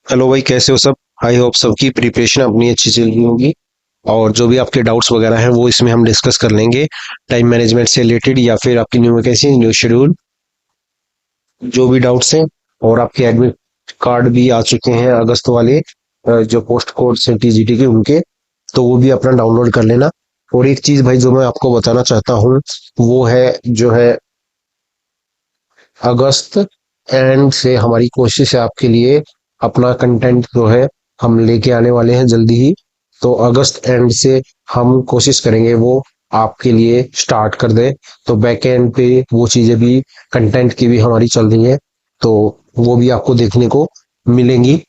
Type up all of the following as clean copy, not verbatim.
Hello भाई, कैसे हो सब। आई होप सबकी प्रिपरेशन अपनी अच्छी चल रही होगी। और जो भी आपके डाउट्स वगैरह हैं वो इसमें हम डिस्कस कर लेंगे। टाइम मैनेजमेंट से रिलेटेड या फिर आपकी न्यू वैकेंसी, न्यू शेड्यूल, जो भी डाउट्स हैं। और आपके एडमिट कार्ड भी आ चुके हैं अगस्त वाले, जो पोस्ट कोड से टीजीटी के उनके। तो वो भी अपना डाउनलोड कर लेना। और एक चीज भाई जो मैं आपको बताना चाहता हूँ, वो है जो है अगस्त एंड से हमारी कोशिश है आपके लिए अपना कंटेंट जो है हम लेके आने वाले हैं जल्दी ही। तो अगस्त एंड से हम कोशिश करेंगे वो आपके लिए स्टार्ट कर दें। तो बैक एंड पे वो चीजें भी, कंटेंट की भी हमारी चल रही है। तो वो भी आपको देखने को मिलेंगी।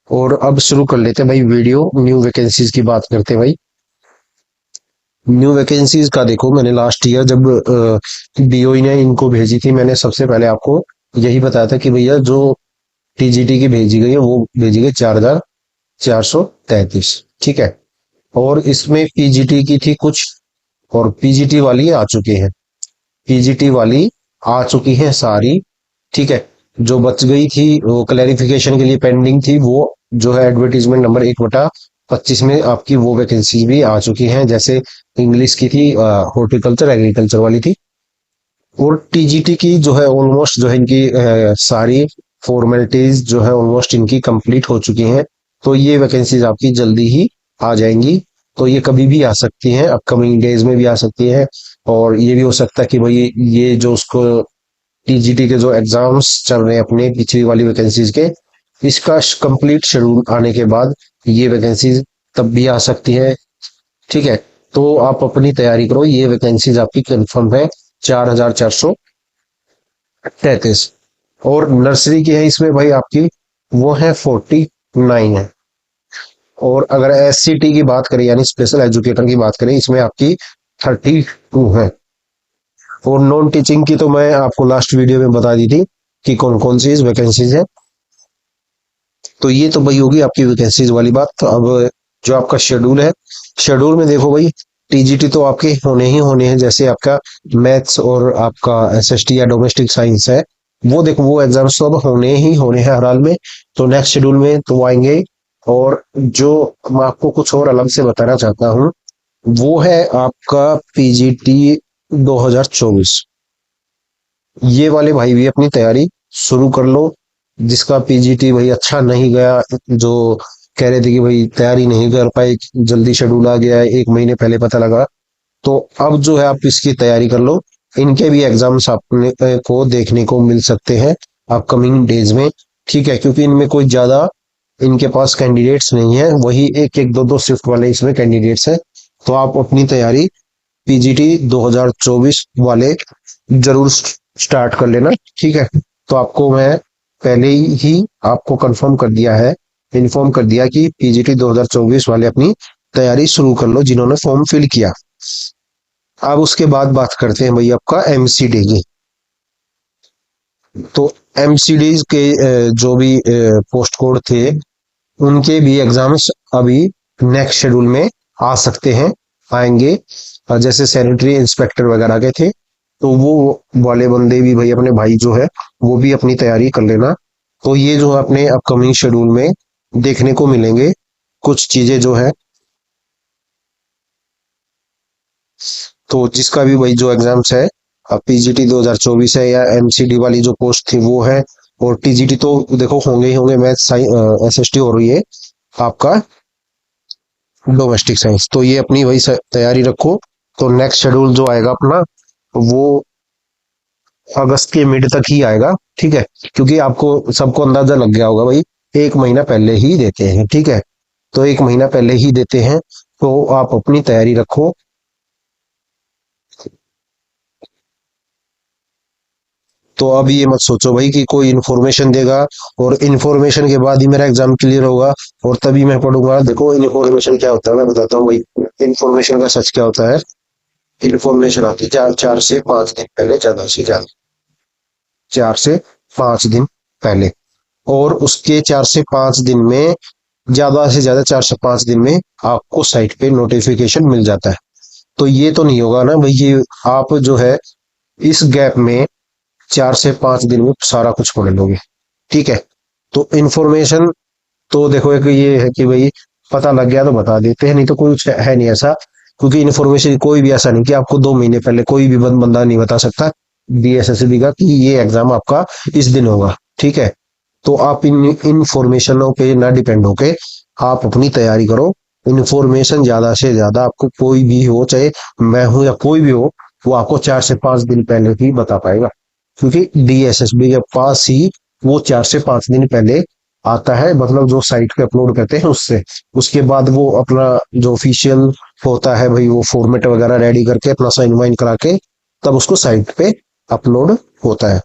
और अब शुरू कर लेते हैं भाई वीडियो, न्यू वैकेंसीज की बात करते हैं भाई। न्यू वैकेंसीज का देखो, मैंने लास्ट ईयर जब बीओई ने इनको भेजी थी, मैंने सबसे पहले आपको यही बताया था कि भैया जो टीजीटी की भेजी गई है वो भेजी गई 4,433। ठीक है। और इसमें पीजीटी की थी कुछ, और पीजीटी वाली आ चुकी है। पीजीटी वाली आ चुकी है सारी। ठीक है। जो बच गई थी वो क्लैरिफिकेशन के लिए पेंडिंग थी, वो जो है एडवर्टीजमेंट नंबर 1/25 में आपकी वो वैकेंसी भी आ चुकी हैं। जैसे इंग्लिश की थी, हॉर्टिकल्चर एग्रीकल्चर वाली थी। और टीजीटी की जो है ऑलमोस्ट जो है इनकी सारी फॉर्मेलिटीज जो है ऑलमोस्ट इनकी कंप्लीट हो चुकी हैं। तो ये वैकेंसीज आपकी जल्दी ही आ जाएंगी। तो ये कभी भी आ सकती हैं, अपकमिंग डेज में भी आ सकती है। और ये भी हो सकता है कि भाई ये जो उसको टीजीटी के जो एग्जाम्स चल रहे हैं अपने पिछली वाली वैकेंसीज के, इसका कंप्लीट शेड्यूल आने के बाद ये वैकेंसीज तब भी आ सकती है। ठीक है। तो आप अपनी तैयारी करो, ये वैकेंसीज आपकी कंफर्म है। 4,433। और नर्सरी की है इसमें भाई आपकी, वो है 49 है। और अगर एससीटी की बात करें यानी स्पेशल एजुकेटर की बात करें, इसमें आपकी 32 है। और नॉन टीचिंग की तो मैं आपको लास्ट वीडियो में बता दी थी कि कौन कौन सी वैकेंसीज है। तो ये तो भाई होगी आपकी वैकेंसीज वाली बात। तो अब जो आपका शेड्यूल है, शेड्यूल में देखो भाई, टीजीटी तो आपके होने ही होने हैं। जैसे आपका मैथ्स और आपका एसएसटी या डोमेस्टिक साइंस है, वो देखो वो एग्जाम्स तो अब होने ही होने हैं हर हाल में। तो नेक्स्ट शेड्यूल में तो वो आएंगे। और जो मैं आपको कुछ और अलग से बताना चाहता हूँ, वो है आपका पीजीटी 2024। ये वाले भाई भी अपनी तैयारी शुरू कर लो। जिसका पीजीटी भाई अच्छा नहीं गया, जो कह रहे थे कि भाई तैयारी नहीं कर पाए, जल्दी शेड्यूल आ गया है, 1 महीने पहले पता लगा, तो अब जो है आप इसकी तैयारी कर लो। इनके भी एग्जाम्स अपने को देखने को मिल सकते हैं अपकमिंग डेज में। ठीक है, क्योंकि इनमें कोई ज्यादा इनके पास कैंडिडेट्स नहीं है, वही एक एक दो दो शिफ्ट वाले इसमें कैंडिडेट्स हैं। तो आप अपनी तैयारी पीजीटी 2024 वाले जरूर स्टार्ट कर लेना। ठीक है। तो आपको मैं पहले ही आपको कंफर्म कर दिया है, इन्फॉर्म कर दिया कि पीजीटी 2024 वाले अपनी तैयारी शुरू कर लो जिन्होंने फॉर्म फिल किया। अब उसके बाद बात करते हैं भाई आपका एमसीडी की। तो एमसीडी के जो भी पोस्ट कोड थे, उनके भी एग्जाम्स अभी नेक्स्ट शेड्यूल में आ सकते हैं, आएंगे। जैसे सैनिटरी इंस्पेक्टर वगैरह के थे, तो वो वाले बंदे भी भाई अपने भाई जो है वो भी अपनी तैयारी कर लेना। तो ये जो है अपने अपकमिंग शेड्यूल में देखने को मिलेंगे कुछ चीजें जो है। तो जिसका भी भाई जो एग्जाम्स है, पीजीटी 2024 है या एमसीडी वाली जो पोस्ट थी वो है। और टीजीटी तो देखो होंगे ही होंगे, मैथ एसएसटी हो रही है आपका डोमेस्टिक साइंस। तो ये अपनी वही तैयारी रखो। तो नेक्स्ट शेड्यूल जो आएगा अपना, वो अगस्त के मिड तक ही आएगा। ठीक है। क्योंकि आपको सबको अंदाजा लग गया होगा भाई, 1 महीना पहले ही देते हैं। ठीक है। तो 1 महीना पहले ही देते हैं। तो आप अपनी तैयारी रखो। तो अब ये मत सोचो भाई कि कोई इन्फॉर्मेशन देगा और इन्फॉर्मेशन के बाद ही मेरा एग्जाम क्लियर होगा और तभी मैं पढ़ूंगा। देखो इन्फॉर्मेशन क्या होता है मैं बताता हूँ भाई। इन्फॉर्मेशन का सच क्या होता है। इन्फॉर्मेशन आती है 4 से 5 दिन पहले, ज्यादा से ज्यादा 4 से 5 दिन पहले। और उसके 4 से 5 दिन में, ज्यादा से ज्यादा 4 से 5 दिन में आपको साइट पे नोटिफिकेशन मिल जाता है। तो ये तो नहीं होगा ना भाई ये आप जो है इस गैप में 4 से 5 दिन में सारा कुछ पढ़ लोगे। ठीक है। तो इन्फॉर्मेशन तो देखो एक ये है कि भाई पता लग गया तो बता देते हैं, नहीं तो कुछ है नहीं ऐसा। क्योंकि इन्फॉर्मेशन कोई भी ऐसा नहीं कि आपको 2 महीने पहले कोई भी बंदा नहीं बता सकता बीएसएसबी का कि ये एग्जाम आपका इस दिन होगा। ठीक है, तो आप इन इन्फॉर्मेशनों पे ना डिपेंड होके आप अपनी तैयारी करो। इन्फॉर्मेशन ज्यादा से ज्यादा आपको कोई भी हो, चाहे मैं हूं या कोई भी हो, वो आपको 4 से 5 दिन पहले ही बता पाएगा। क्योंकि डीएसएसबी के पास ही वो 4 से 5 दिन पहले आता है, मतलब जो साइट पे अपलोड करते हैं उससे। उसके बाद वो अपना जो ऑफिशियल होता है भाई, वो फॉर्मेट वगैरह रेडी करके अपना साइन वाइन करा के तब उसको साइट पे अपलोड होता है।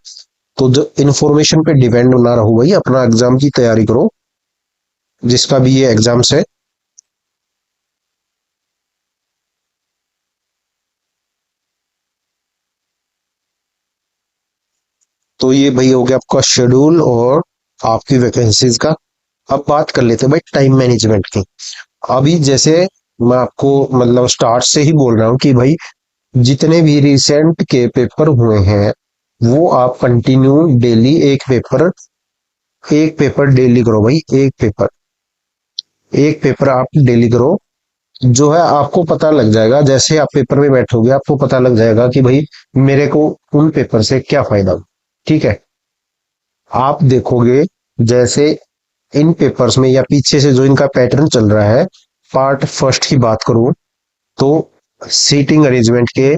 तो जो इन्फॉर्मेशन पे डिपेंड ना रहो भाई, अपना एग्जाम की तैयारी करो, जिसका भी ये एग्जाम्स है। तो ये भाई हो गया आपका शेड्यूल और आपकी वैकेंसीज का। अब बात कर लेते हैं भाई टाइम मैनेजमेंट की। अभी जैसे मैं आपको मतलब स्टार्ट से ही बोल रहा हूँ कि भाई जितने भी रिसेंट के पेपर हुए हैं वो आप कंटिन्यू डेली एक पेपर डेली करो भाई। एक पेपर आप डेली करो। जो है आपको पता लग जाएगा, जैसे आप पेपर में बैठोगे आपको पता लग जाएगा कि भाई मेरे को उन पेपर से क्या फायदा। ठीक है, आप देखोगे जैसे इन पेपर्स में या पीछे से जो इनका पैटर्न चल रहा है, पार्ट फर्स्ट की बात करूं तो सीटिंग अरेंजमेंट के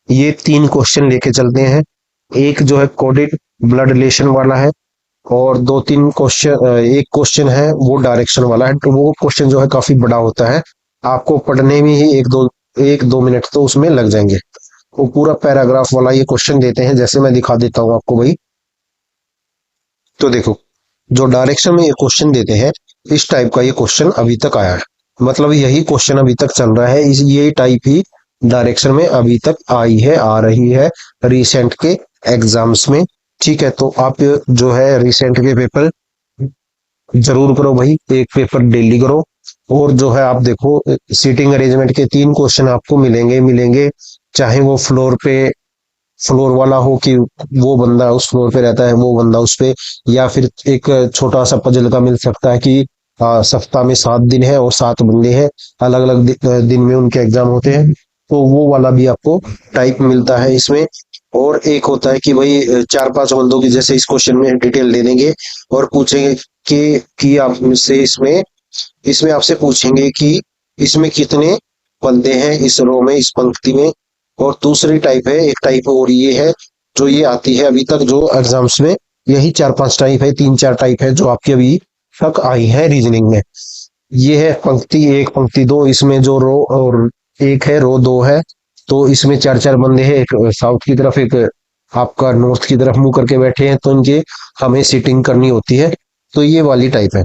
ये 3 क्वेश्चन लेके चलते हैं। एक जो है कोडेड ब्लड रिलेशन वाला है, और 2-3 क्वेश्चन, एक क्वेश्चन है वो डायरेक्शन वाला है। तो वो क्वेश्चन जो है काफी बड़ा होता है, आपको पढ़ने में ही 1-2 मिनट तो उसमें लग जाएंगे। वो पूरा पैराग्राफ वाला ये क्वेश्चन देते हैं, जैसे मैं दिखा देता हूँ आपको भाई। तो देखो, जो डायरेक्शन में ये क्वेश्चन देते हैं, इस टाइप का ये क्वेश्चन अभी तक आया है। मतलब यही क्वेश्चन अभी तक चल रहा है, इस ये टाइप ही डायरेक्शन में अभी तक आई है, आ रही है रिसेंट के एग्जाम्स में। ठीक है, तो आप जो है रिसेंट के पेपर जरूर करो भाई, एक पेपर डेली करो। और जो है आप देखो, सीटिंग अरेंजमेंट के 3 क्वेश्चन आपको मिलेंगे मिलेंगे, चाहे वो फ्लोर वाला हो कि वो बंदा उस फ्लोर पे रहता है, वो बंदा उस पे, या फिर एक छोटा सा पजल का मिल सकता है कि सप्ताह में 7 दिन है और 7 बंदे हैं, अलग अलग दिन में उनके एग्जाम होते हैं। तो वो वाला भी आपको टाइप मिलता है इसमें। और एक होता है कि भाई 4-5 बंदों की जैसे इस क्वेश्चन में डिटेल दे देंगे और पूछेंगे कि आपसे इसमें इसमें आपसे पूछेंगे कि इसमें कितने बंदे हैं इस रो में, इस पंक्ति में। और दूसरी टाइप है, एक टाइप और ये है जो ये आती है अभी तक जो एग्जाम्स में, यही 4-5 टाइप है, 3-4 टाइप है जो आपकी अभी तक आई है रीजनिंग में। ये है पंक्ति 1, पंक्ति 2, इसमें जो रो और एक है, रो 2 है। तो इसमें 4-4 बंदे हैं, एक साउथ की तरफ, एक आपका नॉर्थ की तरफ मुंह करके बैठे हैं, तो इनके हमें सीटिंग करनी होती है। तो ये वाली टाइप है।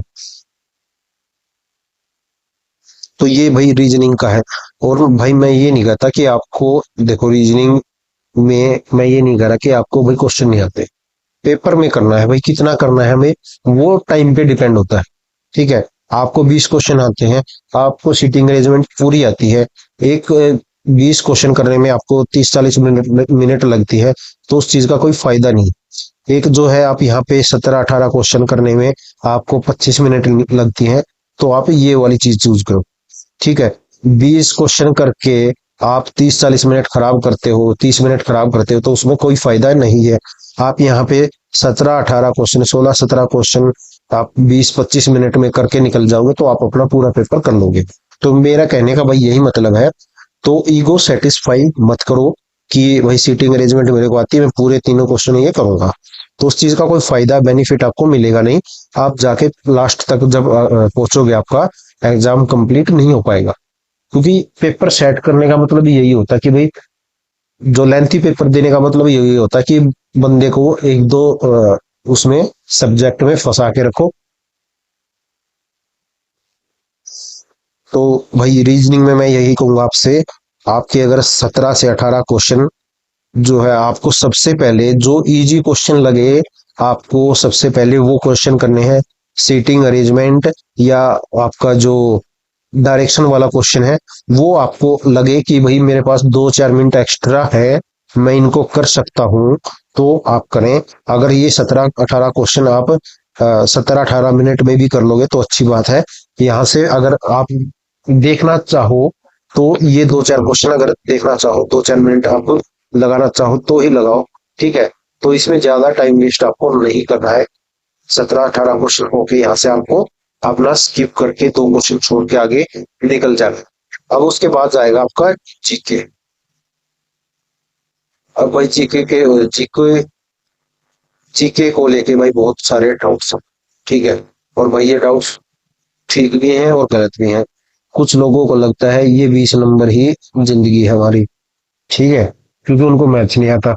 तो ये भाई रीजनिंग का है। और भाई मैं ये नहीं कहता कि आपको, देखो रीजनिंग में मैं ये नहीं कह रहा कि आपको भाई क्वेश्चन नहीं आते, पेपर में करना है भाई, कितना करना है हमें वो टाइम पे डिपेंड होता है। ठीक है, आपको 20 क्वेश्चन आते हैं, आपको सीटिंग अरेंजमेंट पूरी आती है, एक 20 क्वेश्चन करने में आपको 30-40 मिनट लगती है, तो उस चीज का कोई फायदा नहीं। एक जो है आप यहाँ पे 17-18 क्वेश्चन करने में आपको 25 मिनट लगती है, तो आप ये वाली चीज चूज करो। ठीक है, 20 क्वेश्चन करके आप 30-40 मिनट खराब करते हो, 30 मिनट खराब करते हो, तो उसमें कोई फायदा नहीं है। आप यहाँ पे 17-18 क्वेश्चन, 16-17 क्वेश्चन आप 20-25 मिनट में करके निकल जाओगे, तो आप अपना पूरा पेपर कर लोगे। तो मेरा कहने का भाई यही मतलब है। तो ईगो सेटिस्फाई मत करो कि भाई सीटिंग अरेंजमेंट मेरे को आती है, मैं पूरे तीनों क्वेश्चन ये करूंगा। तो उस चीज का कोई फायदा बेनिफिट आपको मिलेगा नहीं। आप जाके लास्ट तक जब पहुंचोगे, आपका एग्जाम कंप्लीट नहीं हो पाएगा। क्योंकि पेपर सेट करने का मतलब यही होता है कि भाई, जो लेंथी पेपर देने का मतलब यही होता है कि बंदे को 1-2 उसमें सब्जेक्ट में फंसा के रखो। तो भाई रीजनिंग में मैं यही कहूंगा आपसे, आपके अगर 17 से 18 क्वेश्चन जो है, आपको सबसे पहले जो इजी क्वेश्चन लगे, आपको सबसे पहले वो क्वेश्चन करने हैं। सीटिंग अरेंजमेंट या आपका जो डायरेक्शन वाला क्वेश्चन है, वो आपको लगे कि भाई मेरे पास 2-4 मिनट एक्स्ट्रा है, मैं इनको कर सकता हूं, तो आप करें। अगर ये 17-18 क्वेश्चन आप 17-18 मिनट में भी कर लोगे तो अच्छी बात है। यहाँ से अगर आप देखना चाहो तो ये 2-4 क्वेश्चन अगर देखना चाहो, 2-4 मिनट आप लगाना चाहो तो ही लगाओ, ठीक है। तो इसमें ज्यादा टाइम वेस्ट आपको नहीं करना है। 17-18 क्वेश्चन होके यहाँ से आपको अपना स्किप करके 2 क्वेश्चन छोड़ के आगे निकल जाना है। अब उसके बाद जाएगा आपका जीके। अब भाई जीके जीके को लेके भाई बहुत सारे डाउट्स हैं, ठीक है। और भाई ये डाउट्स ठीक भी हैं और गलत भी हैं। कुछ लोगों को लगता है ये 20 नंबर ही जिंदगी है हमारी, ठीक है, क्योंकि उनको मैथ्स नहीं आता।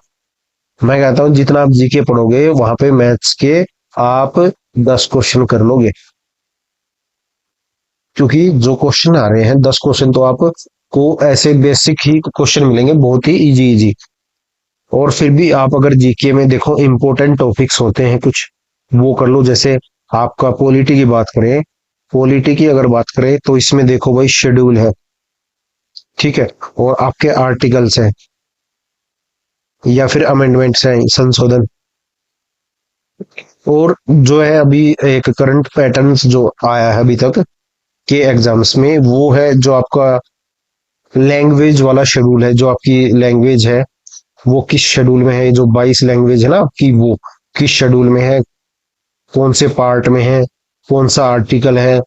मैं कहता हूँ जितना आप जीके पढ़ोगे वहां पे मैथ्स के आप 10 क्वेश्चन कर लोगे, क्योंकि जो क्वेश्चन आ रहे हैं 10 क्वेश्चन तो आपको ऐसे बेसिक ही क्वेश्चन मिलेंगे, बहुत ही इजी इजी। और फिर भी आप अगर जीके में देखो इंपॉर्टेंट टॉपिक्स होते हैं कुछ, वो कर लो। जैसे आपका पॉलिटी की बात करें, पॉलिटी की अगर बात करें तो इसमें देखो भाई शेड्यूल है, ठीक है, और आपके आर्टिकल्स हैं या फिर अमेंडमेंट्स हैं, संशोधन। और जो है अभी एक करंट पैटर्न्स जो आया है अभी तक के एग्जाम्स में, वो है जो आपका लैंग्वेज वाला शेड्यूल है। जो आपकी लैंग्वेज है वो किस शेड्यूल में है, जो 22 लैंग्वेज है ना आपकी, वो किस शेड्यूल में है, कौन से पार्ट में है, कौन सा आर्टिकल है,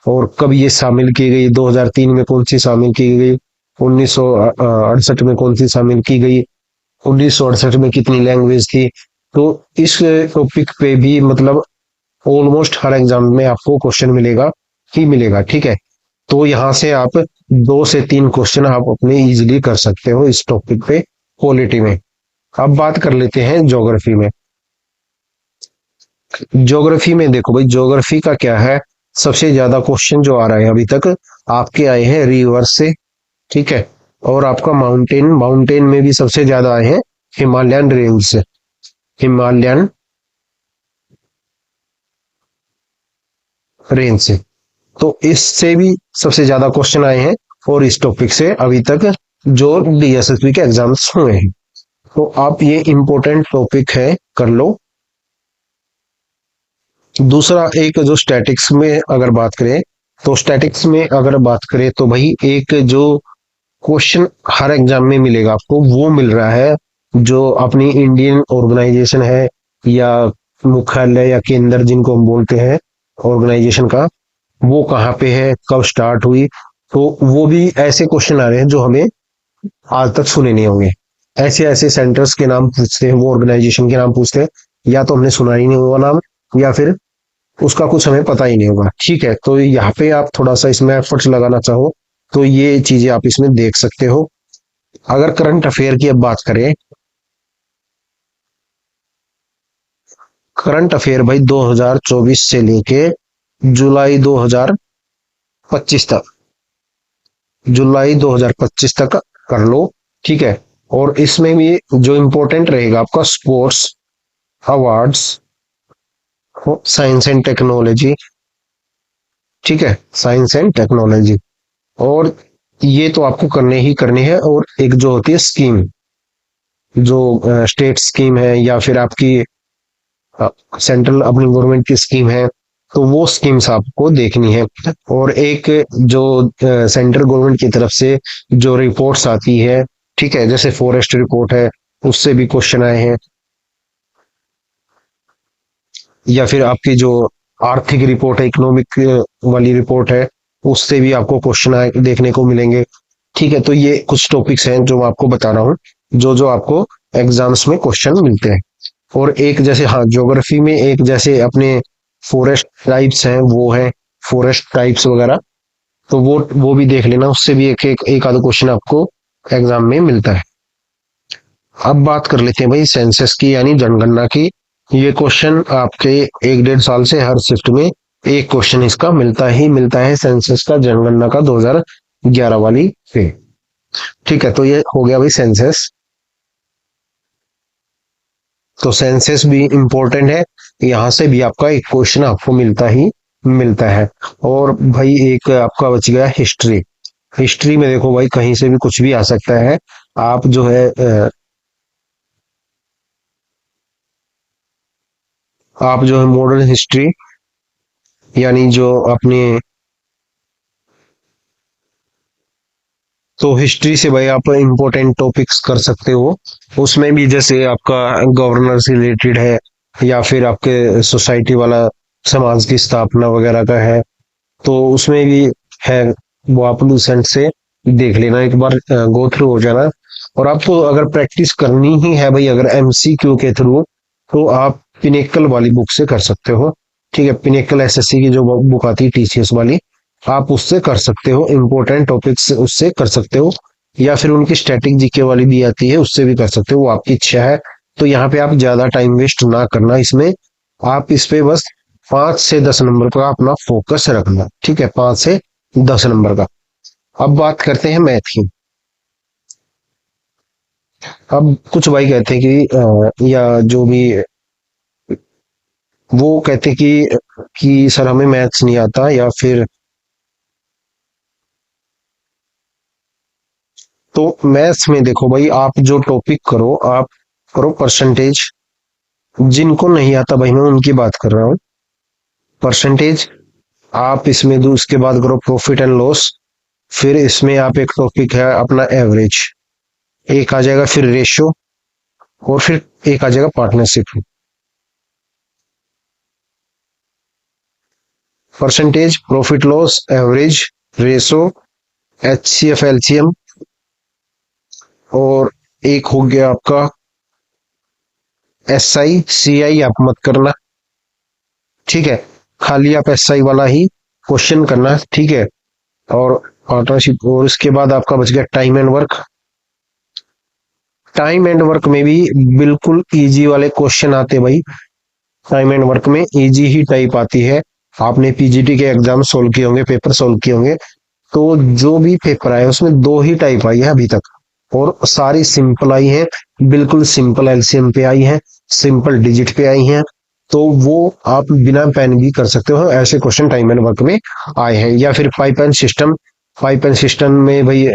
और कब ये शामिल की गई, 2003 में कौन सी शामिल की गई, 1968 में कौन सी शामिल की गई, 1968 में कितनी लैंग्वेज थी। तो इस टॉपिक पे भी मतलब ऑलमोस्ट हर एग्जाम में आपको क्वेश्चन मिलेगा ही मिलेगा, ठीक है। तो यहाँ से आप 2 से 3 क्वेश्चन आप अपने इजीली कर सकते हो इस टॉपिक पे, पॉलिटी में। अब बात कर लेते हैं ज्योग्राफी में। ज्योग्राफी में देखो भाई, ज्योग्राफी का क्या है, सबसे ज्यादा क्वेश्चन जो आ रहा है अभी तक आपके आए हैं रिवर से, ठीक है। और आपका माउंटेन, माउंटेन में भी सबसे ज्यादा आए हैं हिमालयन रेंज से, हिमालयन रेंज से। तो इससे भी सबसे ज्यादा क्वेश्चन आए हैं, और इस टॉपिक से अभी तक जो डीएसएसबी के एग्जाम्स हुए हैं। तो आप ये इंपॉर्टेंट टॉपिक है, कर लो। दूसरा एक जो स्टैटिक्स में अगर बात करें, तो स्टैटिक्स में अगर बात करें तो भाई एक जो क्वेश्चन हर एग्जाम में मिलेगा आपको, वो मिल रहा है जो अपनी इंडियन ऑर्गेनाइजेशन है या मुख्यालय या केंद्र जिनको हम बोलते हैं ऑर्गेनाइजेशन का, वो कहाँ पे है, कब स्टार्ट हुई। तो वो भी ऐसे क्वेश्चन आ रहे हैं जो हमें आज तक सुने नहीं होंगे। ऐसे ऐसे सेंटर्स के नाम पूछते हैं, वो ऑर्गेनाइजेशन के नाम पूछते हैं, या तो हमने सुना ही नहीं होगा नाम, या फिर उसका कुछ हमें पता ही नहीं होगा, ठीक है। तो यहाँ पे आप थोड़ा सा इसमें एफर्ट्स लगाना चाहो तो ये चीजें आप इसमें देख सकते हो। अगर करंट अफेयर की अब बात करें, करंट अफेयर भाई 2024 से लेके जुलाई 2025 तक, जुलाई 2025 तक कर लो, ठीक है। और इसमें भी जो इम्पोर्टेंट रहेगा आपका sports awards, science and technology, ठीक है, साइंस एंड टेक्नोलॉजी। और ये तो आपको करने ही करने हैं। और एक जो होती है स्कीम, जो स्टेट स्कीम है या फिर आपकी सेंट्रल अपनी गवर्नमेंट की स्कीम है, तो वो स्कीम्स आपको देखनी है। और एक जो सेंट्रल गवर्नमेंट की तरफ से जो रिपोर्ट्स आती है, ठीक है, जैसे फॉरेस्ट रिपोर्ट है, उससे भी क्वेश्चन आए हैं। या फिर आपकी जो आर्थिक रिपोर्ट है, इकोनॉमिक वाली रिपोर्ट है, उससे भी आपको क्वेश्चन आए देखने को मिलेंगे, ठीक है। तो ये कुछ टॉपिक्स हैं जो मैं आपको बता रहा हूँ, जो जो आपको एग्जाम्स में क्वेश्चन मिलते हैं। और एक जैसे, हाँ, ज्योग्राफी में एक जैसे अपने फॉरेस्ट टाइप्स हैं, वो है फॉरेस्ट टाइप्स वगैरह, तो वो भी देख लेना, उससे भी एक आधा क्वेश्चन आपको एग्जाम में मिलता है। अब बात कर लेते हैं भाई सेंसस की, यानी जनगणना की। ये क्वेश्चन आपके 1-1.5 साल से हर शिफ्ट में एक क्वेश्चन इसका मिलता ही मिलता है, सेंसस का, जनगणना का 2011 वाली पे, ठीक है। तो ये हो गया भाई सेंसस। तो सेंसस भी इंपॉर्टेंट है, यहाँ से भी आपका एक क्वेश्चन आपको मिलता ही मिलता है। और भाई एक आपका बच गया हिस्ट्री। हिस्ट्री में देखो भाई कहीं से भी कुछ भी आ सकता है। आप जो है आप जो है मॉडर्न हिस्ट्री, यानी जो अपने, तो हिस्ट्री से भाई आप इम्पोर्टेंट टॉपिक्स कर सकते हो। उसमें भी जैसे आपका गवर्नर से रिलेटेड है, या फिर आपके सोसाइटी वाला समाज की स्थापना वगैरह का है, तो उसमें भी है। वो आप लूसेंट से देख लेना, एक बार गो थ्रू हो जाना। और आपको अगर प्रैक्टिस करनी ही है भाई, अगर एमसीक्यू के थ्रू, तो आप पिनेकल वाली बुक से कर सकते हो। ठीक है, पिनेकल एसएससी की जो बुक आती है टीसीएस वाली, आप उससे कर सकते हो, इंपॉर्टेंट टॉपिक्स उससे कर सकते हो। या फिर उनकी स्टैटिक जीके वाली भी आती है, उससे भी कर सकते हो, वो आपकी इच्छा है। तो यहाँ पे आप ज्यादा टाइम वेस्ट ना करना इसमें, आप इस पे बस 5 से 10 नंबर का अपना फोकस रखना। ठीक है, 5 से 10 नंबर का। अब बात करते हैं मैथ की। अब कुछ भाई कहते हैं कि या जो भी, वो कहते हैं कि सर हमें मैथ्स नहीं आता, या फिर, तो मैथ्स में देखो भाई, आप जो टॉपिक करो, आप करो परसेंटेज। जिनको नहीं आता भाई, मैं उनकी बात कर रहा हूँ। परसेंटेज आप इसमें दो, उसके बाद करो प्रॉफिट एंड लॉस। फिर इसमें आप एक टॉपिक है अपना एवरेज, एक आ जाएगा फिर रेशो, और फिर एक आ जाएगा partnership. Percentage, profit loss, average, ratio, HCF LCM, और एक हो गया आपका एसआई। सीआई आप मत करना, ठीक है, खाली आप एसआई वाला ही क्वेश्चन करना, ठीक है। और पार्टनरशिप, और उसके बाद आपका बच गया time and work. Time and work में भी बिल्कुल इजी वाले क्वेश्चन आते भाई। टाइम एंड वर्क में इजी ही टाइप आती है। आपने पीजीटी के एग्जाम सोल्व किए होंगे, पेपर सोल्व किए होंगे, तो जो भी पेपर आए उसमें दो ही टाइप आई है अभी तक, और सारी सिंपल आई है। बिल्कुल सिंपल एलसीएम पे आई है, सिंपल डिजिट पे आई है। तो वो आप बिना पेन भी कर सकते हो, ऐसे क्वेश्चन टाइम एंड वर्क में आए हैं। या फिर pipe and system, pipe and system में भाई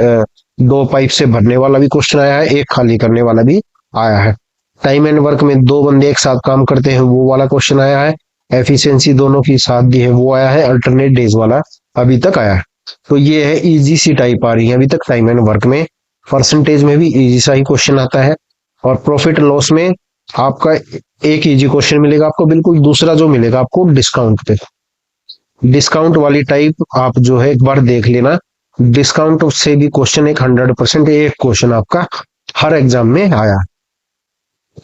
दो पाइप से भरने वाला भी क्वेश्चन आया है, एक खाली करने वाला भी आया है। टाइम एंड वर्क में दो बंदे एक साथ काम करते हैं, वो वाला क्वेश्चन आया है। एफिशिएंसी दोनों की साथ दी है, वो आया है। अल्टरनेट डेज वाला अभी तक आया है। तो ये है इजी सी टाइप आ रही है अभी तक टाइम एंड वर्क में। परसेंटेज में भी इजी सा ही क्वेश्चन आता है। और प्रॉफिट लॉस में आपका एक इजी क्वेश्चन मिलेगा आपको, बिल्कुल। दूसरा जो मिलेगा आपको डिस्काउंट पे, डिस्काउंट वाली टाइप आप जो है एक बार देख लेना। डिस्काउंट से भी क्वेश्चन एक 100%, एक क्वेश्चन आपका हर एग्जाम में आया।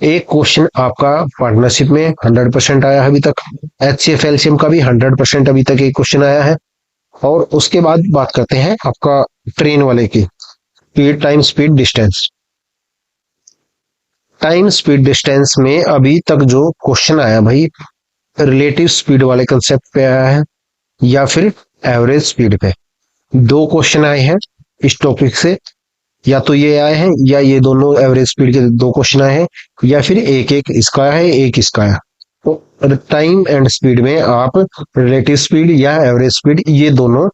एक क्वेश्चन आपका पार्टनरशिप में 100% आया है अभी तक। एचसीएफ एलसीएम का भी 100% अभी तक एक क्वेश्चन आया है। और उसके बाद बात करते हैं आपका ट्रेन वाले की, speed, time, speed, distance. Time speed distance में अभी तक जो क्वेश्चन आया भाई, रिलेटिव स्पीड वाले कंसेप्ट पे आया है, या फिर एवरेज स्पीड पे। दो क्वेश्चन आए हैं इस टॉपिक से, या तो ये आए हैं, या ये दोनों एवरेज स्पीड के दो क्वेश्चन आए हैं, या फिर एक एक इसका है, एक इसका है। तो टाइम एंड स्पीड में आप रिलेटिव स्पीड या एवरेज स्पीड, ये दोनों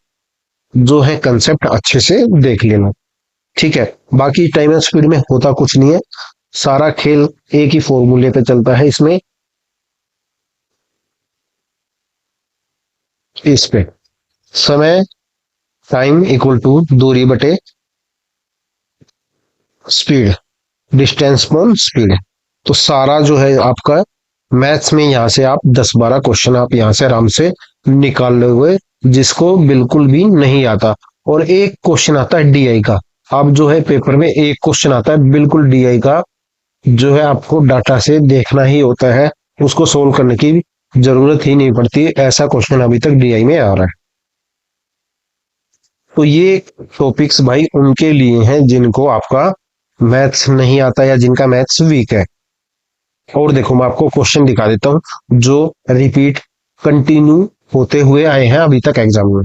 जो है कंसेप्ट अच्छे से देख लेना, ठीक है। बाकी टाइम एंड स्पीड में होता कुछ नहीं है, सारा खेल एक ही फॉर्मूले पे चलता है इसमें। इस पे समय, टाइम इक्वल टू दूरी बटे स्पीड, डिस्टेंस अपॉन स्पीड। तो सारा जो है आपका मैथ्स में, यहाँ से आप 10-12 क्वेश्चन आप यहाँ से आराम से निकाल लोगे, जिसको बिल्कुल भी नहीं आता। और एक क्वेश्चन आता है डीआई का। अब जो है पेपर में एक क्वेश्चन आता है बिल्कुल डीआई का, जो है आपको डाटा से देखना ही होता है, उसको सोल्व करने की जरूरत ही नहीं पड़ती। ऐसा क्वेश्चन अभी तक डीआई में आ रहा है। तो ये टॉपिक्स भाई उनके लिए हैं जिनको आपका मैथ्स नहीं आता, या जिनका मैथ्स वीक है। और देखो मैं आपको क्वेश्चन दिखा देता हूँ जो रिपीट कंटिन्यू होते हुए आए हैं अभी तक एग्जाम में।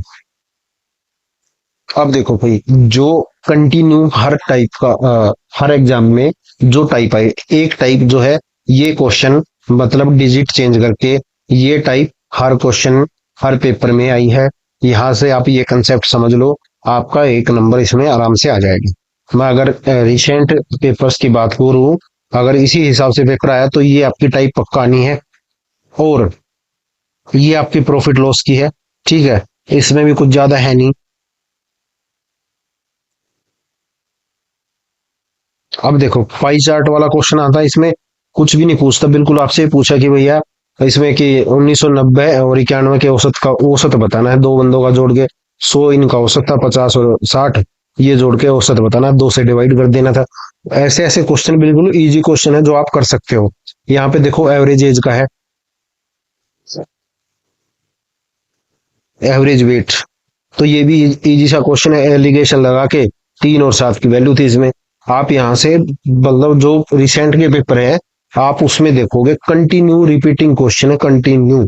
अब देखो भाई, जो कंटिन्यू हर टाइप का हर एग्जाम में जो टाइप आए, एक टाइप जो है ये क्वेश्चन, मतलब डिजिट चेंज करके, ये टाइप हर क्वेश्चन हर पेपर में आई है। यहाँ से आप ये कंसेप्ट समझ लो, आपका एक नंबर इसमें आराम से आ जाएगा। मैं अगर रिसेंट पेपर्स की बात करूँ, अगर इसी हिसाब से पेपर आया तो ये आपकी टाइप पक्का नहीं है। और ये आपकी प्रॉफिट लॉस की है, ठीक है, इसमें भी कुछ ज्यादा है नहीं। अब देखो पाई चार्ट वाला क्वेश्चन आता है, इसमें कुछ भी नहीं पूछता, बिल्कुल आपसे पूछा कि भैया इसमें कि 1990 और 91 के औसत का औसत बताना है, दो बंदों का जोड़ के 100 इनका औसत था, 50 और 60 ये जोड़ के औसत बताना है, दो से डिवाइड कर देना था। ऐसे ऐसे क्वेश्चन बिल्कुल इजी क्वेश्चन है जो आप कर सकते हो। यहाँ पे देखो एवरेज एज का है, एवरेज वेट, तो ये भी इजी सा क्वेश्चन है, एलिगेशन लगा के 3 और 7 की वैल्यू थी इसमें। आप यहाँ से मतलब जो रिसेंट के पेपर है आप उसमें देखोगे कंटिन्यू रिपीटिंग क्वेश्चन है, कंटिन्यू।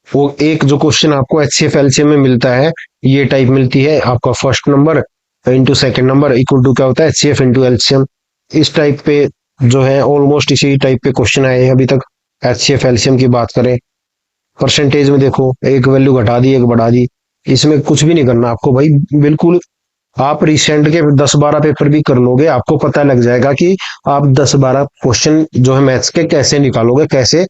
वो एक जो क्वेश्चन आपको एचसीएफ एलसीएम में मिलता है, ये टाइप मिलती है आपका, first number into second number equal to क्या होता है एचसीएफ इंटू एलसीएम। इस टाइप पे जो है ऑलमोस्ट इसी टाइप पे क्वेश्चन आए हैं अभी तक। एचसीएफ एलसीएम की बात करें, परसेंटेज में देखो एक वैल्यू घटा दी एक बढ़ा दी, इसमें कुछ भी नहीं करना आपको भाई, बिल्कुल। आप रिसेंट के 10-12 पेपर भी कर लोगे, आपको पता लग जाएगा कि आप 10-12 क्वेश्चन जो है मैथ्स के कैसे निकालोगे, कैसे।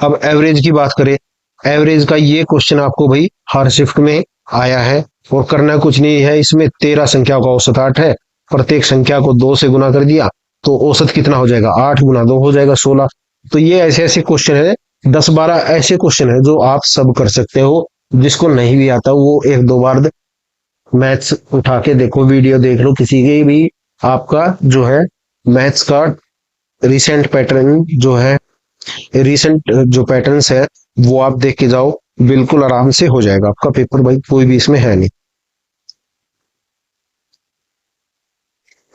अब एवरेज की बात करें, एवरेज का ये क्वेश्चन आपको भाई हर शिफ्ट में आया है, और करना कुछ नहीं है, इसमें 13 संख्याओं का औसत 8 है, प्रत्येक संख्या को 2 से गुना कर दिया तो औसत कितना हो जाएगा, 8 गुना 2 हो जाएगा 16। तो ये ऐसे ऐसे क्वेश्चन है, 10-12 ऐसे क्वेश्चन है जो आप सब कर सकते हो। जिसको नहीं भी आता वो एक दो बार मैथ्स उठा के देखो, वीडियो देख लो किसी की भी, आपका जो है मैथ्स का रिसेंट पैटर्न जो है, रिसेंट जो पैटर्न्स है वो आप देख के जाओ, बिल्कुल आराम से हो जाएगा आपका पेपर भाई, कोई भी इसमें है नहीं।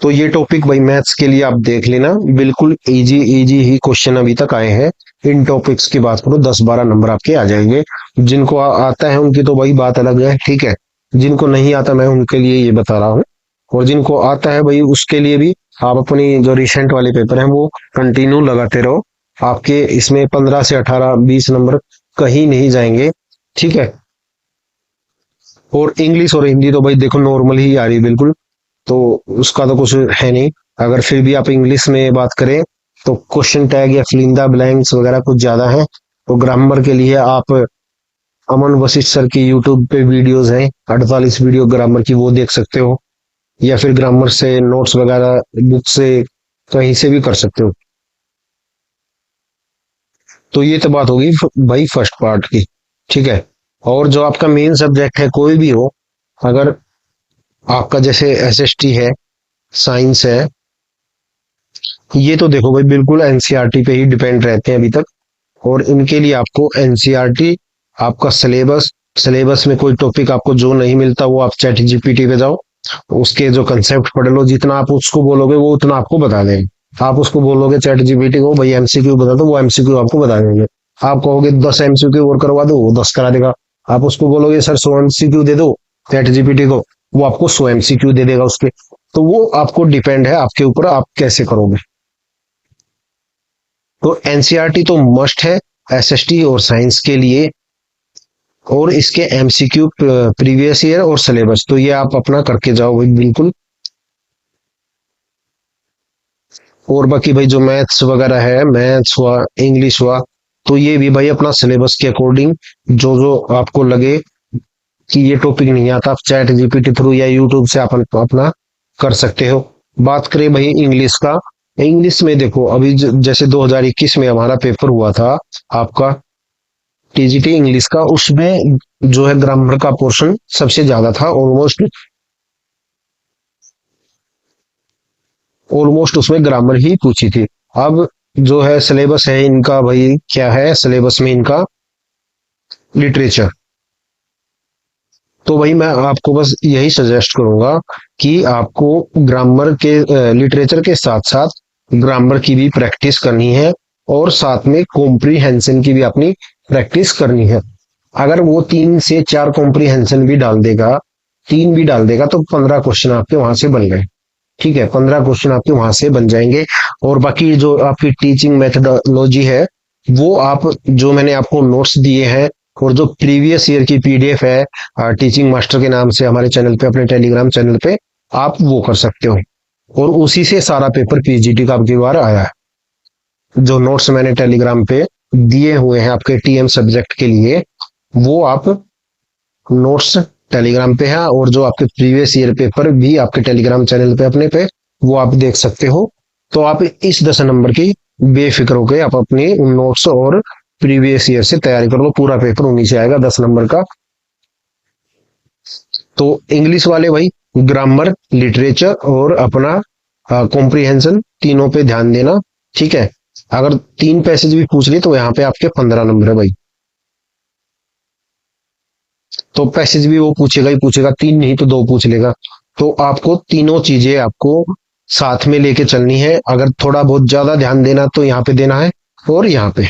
तो ये टॉपिक भाई मैथ्स के लिए आप देख लेना, बिल्कुल इजी इजी ही क्वेश्चन अभी तक आए हैं। इन टॉपिक्स की बात करो 10-12 नंबर आपके आ जाएंगे। जिनको आता है उनकी तो भाई बात अलग है, ठीक है, जिनको नहीं आता मैं उनके लिए ये बता रहा हूँ। और जिनको आता है भाई उसके लिए भी आप अपनी जो रिसेंट वाले पेपर हैं वो कंटिन्यू लगाते रहो, आपके इसमें 15 से 18-20 नंबर कहीं नहीं जाएंगे, ठीक है। और इंग्लिश और हिंदी तो भाई देखो नॉर्मल ही आ रही है बिल्कुल, तो उसका तो कुछ है नहीं। अगर फिर भी आप इंग्लिश में बात करें तो क्वेश्चन टैग या फिलिंदा ब्लैंक्स वगैरह कुछ ज्यादा है। तो ग्रामर के लिए आप अमन वशिष्ठ सर की यूट्यूब पे वीडियोस हैं, 48 वीडियो ग्रामर की, वो देख सकते हो, या फिर ग्रामर से नोट्स वगैरह बुक से कहीं से भी कर सकते हो। तो ये तो बात होगी भाई फर्स्ट पार्ट की, ठीक है। और जो आपका मेन सब्जेक्ट है कोई भी हो, अगर आपका जैसे एसएसटी है, साइंस है, ये तो देखो भाई बिल्कुल एनसीईआरटी पे ही डिपेंड रहते हैं अभी तक। और इनके लिए आपको एनसीईआरटी, आपका सिलेबस, सिलेबस में कोई टॉपिक आपको जो नहीं मिलता वो आप चैट जीपीटी पे जाओ, उसके जो कंसेप्ट पढ़ लो, जितना आप उसको बोलोगे वो उतना आपको बता देंगे। आप उसको बोलोगे चैट जीपीटी को भाई एमसीक्यू बता दो, वो एमसीक्यू आपको बता देंगे। आप कहोगे 10 एमसीक्यू और करवा दो, वो 10 करा देगा। आप उसको बोलोगे सर 100 एमसीक्यू दे दो चैट जीपीटी को, वो आपको 100 एमसीक्यू दे देगा उसके। तो वो आपको डिपेंड है आपके ऊपर, आप कैसे करोगे। तो एनसीईआरटी तो मस्ट है एसएसटी और साइंस के लिए, और इसके एमसीक्यू प्रीवियस ईयर और सिलेबस तो ये आप अपना करके जाओ भाई बिल्कुल। और बाकी भाई जो मैथ्स वगैरह है, मैथ्स हुआ, इंग्लिश हुआ, तो ये भी भाई अपना सिलेबस के अकॉर्डिंग जो जो आपको लगे कि ये टॉपिक नहीं आता, आप चैट जीपीटी थ्रू या यूट्यूब से आप अपना कर सकते हो। बात करें भाई इंग्लिश का, इंग्लिश में देखो अभी जैसे 2021 में हमारा पेपर हुआ था आपका टीजीटी इंग्लिश का, उसमें जो है ग्रामर का पोर्शन सबसे ज्यादा था, ऑलमोस्ट ऑलमोस्ट उसमें ग्रामर ही पूछी थी। अब जो है सिलेबस है इनका भाई, क्या है सिलेबस में इनका, लिटरेचर। तो भाई मैं आपको बस यही सजेस्ट करूंगा कि आपको ग्रामर के लिटरेचर के साथ साथ ग्रामर की भी प्रैक्टिस करनी है, और साथ में कॉम्प्रीहेंशन की भी अपनी प्रैक्टिस करनी है। अगर वो 3 से 4 कॉम्प्रीहेंशन भी डाल देगा, 3 भी डाल देगा, तो 15 क्वेश्चन आपके वहां से बन गए, ठीक है, 15 क्वेश्चन आपके वहां से बन जाएंगे। और बाकी जो आपकी टीचिंग मेथडोलॉजी है वो आप, जो मैंने आपको नोट्स दिए हैं और जो प्रीवियस ईयर की पीडीएफ है टीचिंग मास्टर के नाम से हमारे चैनल पे, अपने टेलीग्राम चैनल पे आप वो कर सकते हो। और उसी से सारा पेपर पीजीटी का अब की बार आया है। जो नोट्स मैंने टेलीग्राम पे दिए हुए हैं आपके टीएम सब्जेक्ट के लिए, वो आप नोट्स टेलीग्राम पे है, और जो आपके प्रीवियस ईयर पेपर भी आपके टेलीग्राम चैनल पे अपने पे वो आप देख सकते हो। तो आप इस 10 नंबर की बेफिक्र होकर आप अपनी उन नोट्स और प्रीवियस ईयर से तैयारी कर लो। पूरा पेपर उन्हीं से आएगा 10 नंबर का। तो इंग्लिश वाले भाई ग्रामर, लिटरेचर और अपना कॉम्प्रिहेंशन तीनों पे ध्यान देना। ठीक है, अगर 3 पैसेज भी पूछ लिए तो यहाँ पे आपके 15 नंबर है भाई। तो पैसेज भी वो पूछेगा ही पूछेगा, 3 नहीं तो 2 पूछ लेगा। तो आपको तीनों चीजें आपको साथ में लेके चलनी है। अगर थोड़ा बहुत ज्यादा ध्यान देना तो यहाँ पे देना है और यहाँ पे।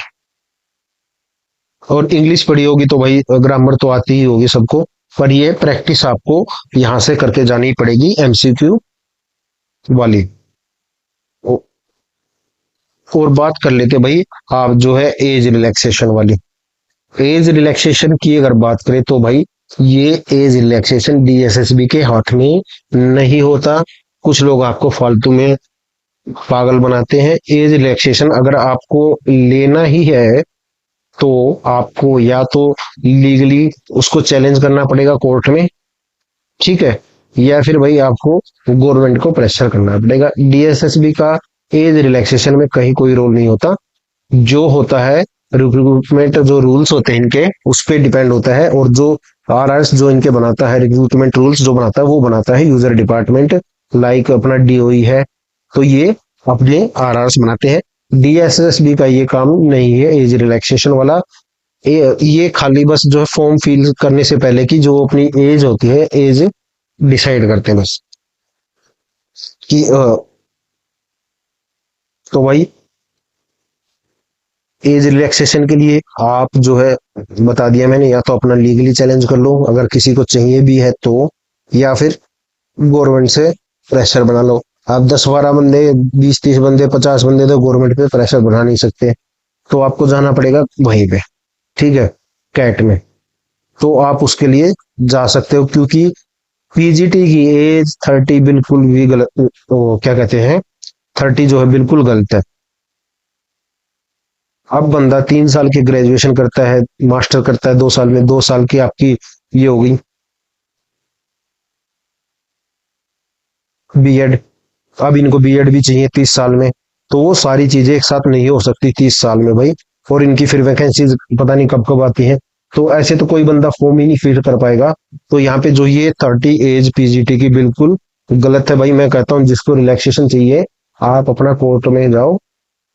और इंग्लिश पढ़ी होगी तो भाई ग्रामर तो आती ही होगी सबको, पर ये प्रैक्टिस आपको यहाँ से करके जानी पड़ेगी एमसीक्यू वाली। और बात कर लेते भाई आप जो है एज रिलैक्सेशन वाली। एज रिलैक्सेशन की अगर बात करें तो भाई ये एज रिलैक्सेशन डीएसएसबी के हाथ में नहीं होता। कुछ लोग आपको फालतू में पागल बनाते हैं। एज रिलैक्सेशन अगर आपको लेना ही है तो आपको या तो लीगली उसको चैलेंज करना पड़ेगा कोर्ट में, ठीक है, या फिर भाई आपको गवर्नमेंट को प्रेशर करना पड़ेगा। डीएसएसबी का एज रिलैक्सेशन में कहीं कोई रोल नहीं होता। जो होता है रिक्रूटमेंट, जो रूल्स होते हैं इनके उस पर डिपेंड होता है। और जो आरआरएस जो इनके बनाता है, रिक्रूटमेंट रूल्स जो बनाता है वो बनाता है यूजर डिपार्टमेंट, लाइक अपना डीओई है। तो ये अपने आरआरएस बनाते हैं। डीएसएसबी का ये काम नहीं है एज रिलैक्सेशन वाला। ये खाली बस जो है फॉर्म फिल करने से पहले की जो अपनी एज होती है, एज डिसाइड करते हैं बस कि तो भाई एज रिलैक्सेशन के लिए आप जो है बता दिया मैंने, या तो अपना लीगली चैलेंज कर लो अगर किसी को चाहिए भी है तो, या फिर गवर्नमेंट से प्रेशर बना लो। आप 10-12 बंदे, 20-30 बंदे, 50 बंदे तो गवर्नमेंट पे प्रेशर बना नहीं सकते। तो आपको जाना पड़ेगा वहीं पे, ठीक है, कैट में। तो आप उसके लिए जा सकते हो, क्योंकि पीजीटी की एज 30 बिल्कुल भी गलत, वो क्या कहते हैं, 30 जो है बिल्कुल गलत है। अब बंदा 3 साल की ग्रेजुएशन करता है, मास्टर करता है 2 साल में, 2 साल की आपकी ये हो गई बीएड। अब इनको बीएड भी चाहिए 30 साल में। तो वो सारी चीजें एक साथ नहीं हो सकती 30 साल में भाई। और इनकी फिर वैकेंसीज पता नहीं कब कब आती हैं। तो ऐसे तो कोई बंदा फॉर्म ही नहीं फिल कर पाएगा। तो यहाँ पे जो ये 30 एज पीजीटी की बिल्कुल गलत है भाई। मैं कहता हूँ जिसको रिलैक्सेशन चाहिए आप अपना कोर्ट में जाओ,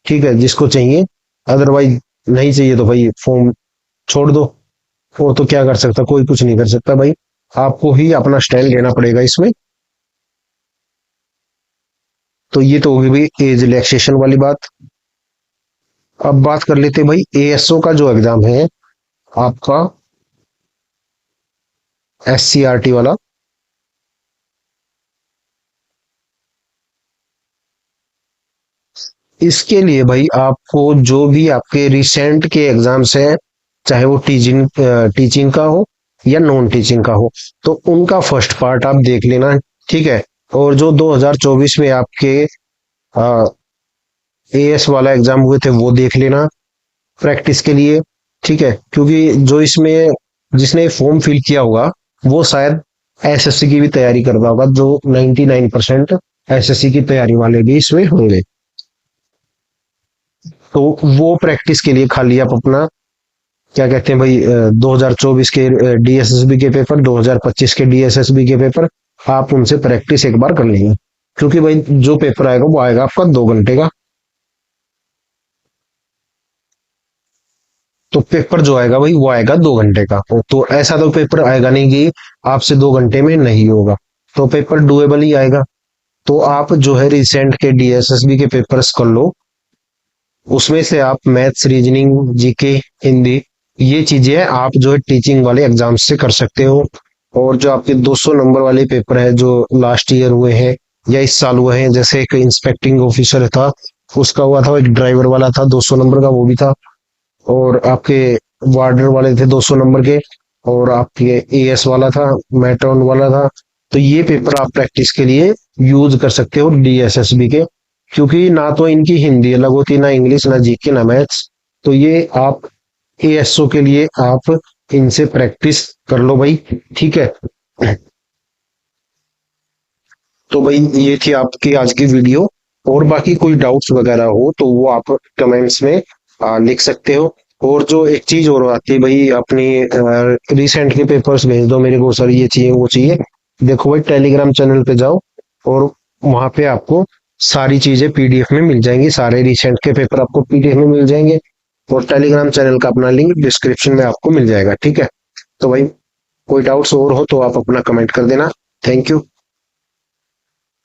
ठीक है, जिसको चाहिए। अदरवाइज नहीं चाहिए तो भाई फॉर्म छोड़ दो। और तो क्या कर सकता, कोई कुछ नहीं कर सकता भाई। आपको ही अपना स्टैंड लेना पड़ेगा इसमें। तो ये तो होगी भाई एज रिलैक्सेशन वाली बात। अब बात कर लेते हैं भाई एएसओ का जो एग्जाम है आपका, एससीआरटी वाला। इसके लिए भाई आपको जो भी आपके रिसेंट के एग्जाम्स हैं, चाहे वो टीचिंग टीचिंग का हो या नॉन टीचिंग का हो, तो उनका फर्स्ट पार्ट आप देख लेना, ठीक है। और जो 2024 में आपके एएस वाला एग्जाम हुए थे वो देख लेना प्रैक्टिस के लिए, ठीक है। क्योंकि जो इसमें जिसने फॉर्म फिल किया होगा वो शायद एसएससी की भी तैयारी कर रहा होगा। जो 99% एसएससी की तैयारी वाले भी इसमें होंगे। तो वो प्रैक्टिस के लिए खाली आप अपना क्या कहते हैं भाई 2024 के डीएसएसबी के पेपर, 2025 के डीएसएसबी के पेपर आप उनसे प्रैक्टिस एक बार कर लेंगे। क्योंकि भाई जो पेपर आएगा वो आएगा आपका 2 घंटे का। तो पेपर जो आएगा भाई वो आएगा 2 घंटे का। तो ऐसा तो पेपर आएगा नहीं कि आपसे 2 घंटे में नहीं होगा। तो पेपर डुएबल ही आएगा। तो आप जो है रिसेंट के डीएसएसबी के पेपर्स कर लो। उसमें से आप मैथ्स, रीजनिंग, जीके, हिंदी, ये चीजें आप जो है टीचिंग वाले एग्जाम से कर सकते हो। और जो आपके 200 नंबर वाले पेपर है जो लास्ट ईयर हुए हैं या इस साल हुए हैं, जैसे एक इंस्पेक्टिंग ऑफिसर था उसका हुआ था, एक ड्राइवर वाला था 200 नंबर का वो भी था। और आपके वार्डर वाले थे 200 नंबर के, और आपके एएस वाला था, मेट्रॉन वाला था। तो ये पेपर आप प्रैक्टिस के लिए यूज कर सकते हो डीएसएसबी के, क्योंकि ना तो इनकी हिंदी अलग होती, ना इंग्लिश, ना जीके, ना मैथ्स। तो ये आप एएसओ के लिए आप इनसे प्रैक्टिस कर लो भाई, ठीक है। तो भाई ये थी आपकी आज की वीडियो, और बाकी कोई डाउट्स वगैरह हो तो वो आप कमेंट्स में लिख सकते हो। और जो एक चीज और आती है भाई, अपनी रिसेंट के पेपर्स भेज दो मेरे को, सर ये चाहिए वो चाहिए। देखो भाई, टेलीग्राम चैनल पे जाओ, और वहां पे आपको सारी चीजें पीडीएफ में मिल जाएंगी, सारे रिसेंट के पेपर आपको पीडीएफ में मिल जाएंगे। और टेलीग्राम चैनल का अपना लिंक डिस्क्रिप्शन में आपको मिल जाएगा, ठीक है। तो भाई कोई डाउट्स और हो तो आप अपना कमेंट कर देना। Thank you.